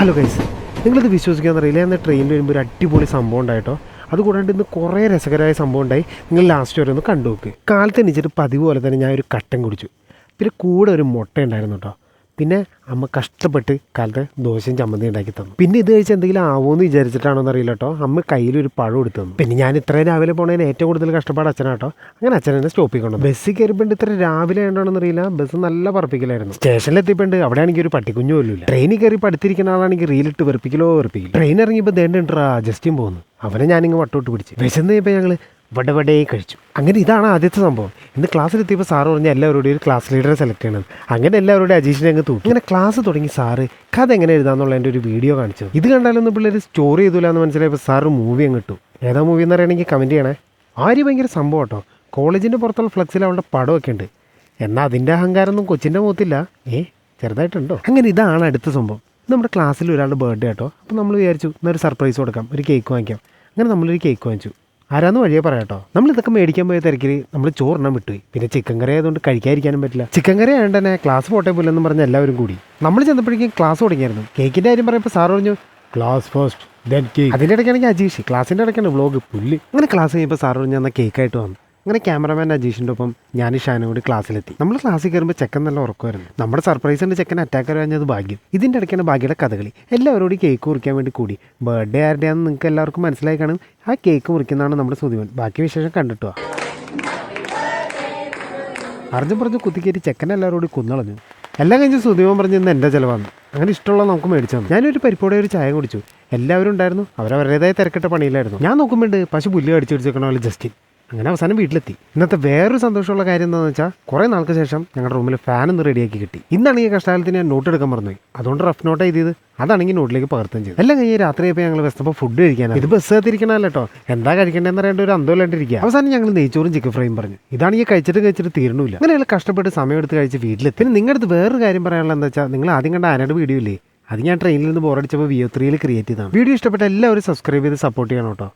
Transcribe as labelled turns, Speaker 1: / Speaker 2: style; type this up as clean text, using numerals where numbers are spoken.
Speaker 1: Hello guys, നിങ്ങളിത് വിശ്വസിക്കാമെന്നറിയില്ല. ഞാൻ ട്രെയിനിൽ വരുമ്പോൾ ഒരു അടിപൊളി സംഭവം ഉണ്ടായിട്ടോ. അതുകൂടാണ്ട് ഇന്ന് കുറേ രസകരമായ സംഭവം ഉണ്ടായി. നിങ്ങൾ ലാസ്റ്റ് വരെ ഒന്ന് കണ്ടു നോക്ക്. കാലത്ത് എണീച്ചിട്ട് പതിവ് പോലെ തന്നെ ഞാൻ ഒരു കട്ടൻ കുടിച്ചു. പിന്നെ കൂടെ ഒരു മുട്ട ഉണ്ടായിരുന്നു കേട്ടോ. പിന്നെ അമ്മ കഷ്ടപ്പെട്ട് കാലത്ത് ദോശയും ചമ്മന്തി ഉണ്ടാക്കി തന്നു. പിന്നെ ഇത് കഴിച്ച് എന്തെങ്കിലും ആവുമെന്ന് വിചാരിച്ചിട്ടാണോ എന്നറിയില്ല കേട്ടോ. അമ്മ കയ്യിലൊരു പഴം എടുത്തു തന്നു. പിന്നെ ഞാൻ ഇത്രയും രാവിലെ പോണതിന് ഏറ്റവും കൂടുതൽ കഷ്ടപ്പാട് അച്ഛനാട്ടോ. അങ്ങനെ അച്ഛനെ സ്റ്റോപ്പിൽ കൊണ്ടു. ബസ്സിൽ കയറിപ്പോണ്ട് ഇത്ര രാവിലെ ആയതുകൊണ്ടാണെന്ന് അറിയില്ല, ബസ് നല്ല പറപ്പിക്കലായിരുന്നു. സ്റ്റേഷനിലെത്തിപ്പോണ്ട് അവിടെ ആണെങ്കിൽ ഒരു പട്ടിക്കുഞ്ഞു പോലും ഇല്ല. ട്രെയിനിൽ കയറി പഠിത്തിരിക്കുന്ന ആളാണെങ്കിൽ റീലിട്ട് വെറുപ്പിക്കലോ. ട്രെയിൻ ഇറങ്ങിയപ്പോൾ ദേണ്ടുണ്ടാ ജസ്റ്റിൻ പോകുന്നു. അവനെ ഞാനിങ്ങ് വട്ടോട്ട് പിടിച്ച് വിശന്ന് കഴിയുമ്പോൾ ഞങ്ങൾ വടവടേ കഴിച്ചു. അങ്ങനെ ഇതാണ് ആദ്യത്തെ സംഭവം. ഇന്ന് ക്ലാസ്സിലെത്തിയപ്പോൾ സാറ് പറഞ്ഞാൽ എല്ലാവരോടും ഒരു ക്ലാസ് ലീഡറെ സെലക്ട് ചെയ്യണം. അങ്ങനെ എല്ലാവരോടും അജീഷിനെ അങ്ങ് തൂക്കി. അങ്ങനെ ക്ലാസ് തുടങ്ങി സാറ് കഥ എങ്ങനെ എഴുതാന്നുള്ളതിൻ്റെ ഒരു വീഡിയോ കാണിച്ചു. ഇത് കണ്ടാലൊന്നും പിള്ളേർ സ്റ്റോറി ചെയ്തില്ല എന്ന് മനസ്സിലായപ്പോൾ സാറ് മൂവി അങ്ങ് ഇട്ടു. ഏതാ മൂവി എന്ന് പറയുകയാണെങ്കിൽ കമൻറ്റ് ചെയ്യണേ. ആര് ഭയങ്കര സംഭവം കേട്ടോ. കോളേജിൻ്റെ പുറത്തുള്ള ഫ്ലെക്സിൽ അവളുടെ പടമൊക്കെ ഉണ്ട്. എന്നാൽ അതിൻ്റെ അഹങ്കാരമൊന്നും കൊച്ചിൻ്റെ മുഖത്തില്ല. ചെറുതായിട്ടുണ്ടോ. അങ്ങനെ ഇതാണ് അടുത്ത സംഭവം. നമ്മുടെ ക്ലാസ്സിൽ ഒരാളുടെ ബർത്ത്ഡേ കേട്ടോ. അപ്പോൾ നമ്മൾ വിചാരിച്ചു എന്നൊരു സർപ്രൈസ് കൊടുക്കാം, ഒരു കേക്ക് വാങ്ങിക്കാം. അങ്ങനെ നമ്മളൊരു കേക്ക് വാങ്ങിച്ചു. ആരാന്ന് വഴിയെ പറയാട്ടോ. നമ്മളിതൊക്കെ മേടിക്കാൻ പോയ തിരക്കിൽ നമ്മൾ ചോറിനാൻ വിട്ടുപോയി. പിന്നെ ചിക്കൻ കറി ആയതുകൊണ്ട് കഴിക്കാതിരിക്കാനും പറ്റില്ല. ചിക്കൻ കറി ആയതുകൊണ്ട് തന്നെ ക്ലാസ് പോട്ടെ പോലെന്ന് പറഞ്ഞ് എല്ലാവരും കൂടി നമ്മൾ ചെന്നപ്പോഴേക്കും ക്ലാസ് തുടങ്ങിയായിരുന്നു. കേക്കിൻ്റെ കാര്യം പറയുമ്പോൾ സാർ പറഞ്ഞു ക്ലാസ് ഫസ്റ്റ് ദെൻ കേക്ക്. അതിൻ്റെ ഇടയ്ക്കാണെങ്കിൽ അജീഷ് ക്ലാസിൻ്റെ ഇടയ്ക്കാണ് വ്ലോഗ് പുല്ല്. അങ്ങനെ ക്ലാസ് കഴിയുമ്പോൾ സാർ പറഞ്ഞു എന്നാൽ കേക്കായിട്ട് വന്നു. അങ്ങനെ ക്യാമറമാൻ അജീഷിൻ്റെ ഒപ്പം ഞാൻ ഷാനും കൂടി ക്ലാസ്സിലെത്തി. നമ്മൾ ക്ലാസ്സിൽ കയറുമ്പോൾ ചെക്കൻ നല്ല ഉറക്കമായിരുന്നു. നമ്മുടെ സർപ്രൈസിൻ്റെ ചെക്കൻ അറ്റാക്ക് കഴിഞ്ഞത് ഭാഗ്യം. ഇതിൻ്റെ ഇടയ്ക്കാണ് ഭാഗ്യയുടെ കഥകളി. എല്ലാവരോടും കേക്ക് മുറിക്കാൻ വേണ്ടി കൂടി. ബർത്ത്ഡേ ആരുടെയാണെന്ന് നിങ്ങൾക്ക് എല്ലാവർക്കും മനസ്സിലായി കാണും. ആ കേക്ക് മുറിക്കുന്നതാണ് നമ്മുടെ സുധിമൻ. ബാക്കി വിശേഷം കണ്ടിട്ടോ. അറിഞ്ഞു പറഞ്ഞ് കുത്തിക്കയറ്റി ചെക്കൻ എല്ലാവരോടും കുന്നളഞ്ഞു. എല്ലാം കഴിഞ്ഞ് സുധിമൻ പറഞ്ഞ് ഇന്ന് എൻ്റെ ചിലവാണ്. അങ്ങനെ ഇഷ്ടമുള്ള നമുക്ക് മേടിച്ചു തന്നു. ഞാനൊരു പരിപ്പോടെ ഒരു ചായ കുടിച്ചു. എല്ലാവരും ഉണ്ടായിരുന്നു. അവരവരുടേതായ തിരക്കിട്ട പണിയിലായിരുന്നു. ഞാൻ നോക്കുമ്പോണ്ട് പശു പുല്ല് കടിച്ചു പിടിച്ചേക്കണ പോലെ ജസ്റ്റിൻ. അങ്ങനെ അവസാനം വീട്ടിലെത്തി. ഇന്നത്തെ വേറൊരു സന്തോഷമുള്ള കാര്യം എന്താണെന്ന് വെച്ചാൽ കുറേ നാൾക്ക് ശേഷം ഞങ്ങളുടെ റൂമിൽ ഫാൻ ഒന്ന് റെഡിയാക്കി കിട്ടി. ഇന്നാണെങ്കിൽ കഷ്ടകാലത്തിന് ഞാൻ നോട്ട് എടുക്കാൻ മറന്നുപോയി. അതുകൊണ്ട് റഫ് നോട്ട് ചെയ്തത് അതാണെങ്കിൽ നോട്ടിലേക്ക് പകർത്തുകയും ചെയ്തു. എല്ലാം കഴിഞ്ഞ് രാത്രിയപ്പോൾ ഞങ്ങൾ വെച്ചപ്പോൾ ഫുഡ് കഴിക്കാനാണ്. ഇത് ബസ് കത്തിരിക്കണമല്ലോ കേട്ടോ. എന്താ കഴിക്കേണ്ടതെന്ന് പറയേണ്ട ഒരു അന്തമില്ലാണ്ടിരിക്കുക. അവസാനം ഞങ്ങൾ നെയ്ച്ചോറും ചിക്കൻ ഫ്രൈയും പറഞ്ഞു. ഇതാണെങ്കിൽ കഴിച്ചിട്ട് തീർന്നില്ല. അങ്ങനെ ഞങ്ങൾ കഷ്ടപ്പെട്ട് സമയമെടുത്ത് കഴിച്ച് വീട്ടിലെത്തി. പിന്നെ നിങ്ങളുടെ അടുത്ത് വേറൊരു കാര്യം പറയാനുള്ള എന്താ വെച്ചാൽ നിങ്ങൾ ആദ്യം കണ്ട ആനയുടെ വീഡിയോ ഇല്ലേ, അത് ഞാൻ ട്രെയിനിൽ നിന്ന് ബോറടിച്ചപ്പോൾ VO3 ക്രിയേറ്റ് ചെയ്തതാണ്. വീഡിയോ ഇഷ്ടപ്പെട്ട എല്ലാവരും സബ്സ്ക്രൈബ് ചെയ്ത് സപ്പോർട്ട് ചെയ്യണം കേട്ടോ.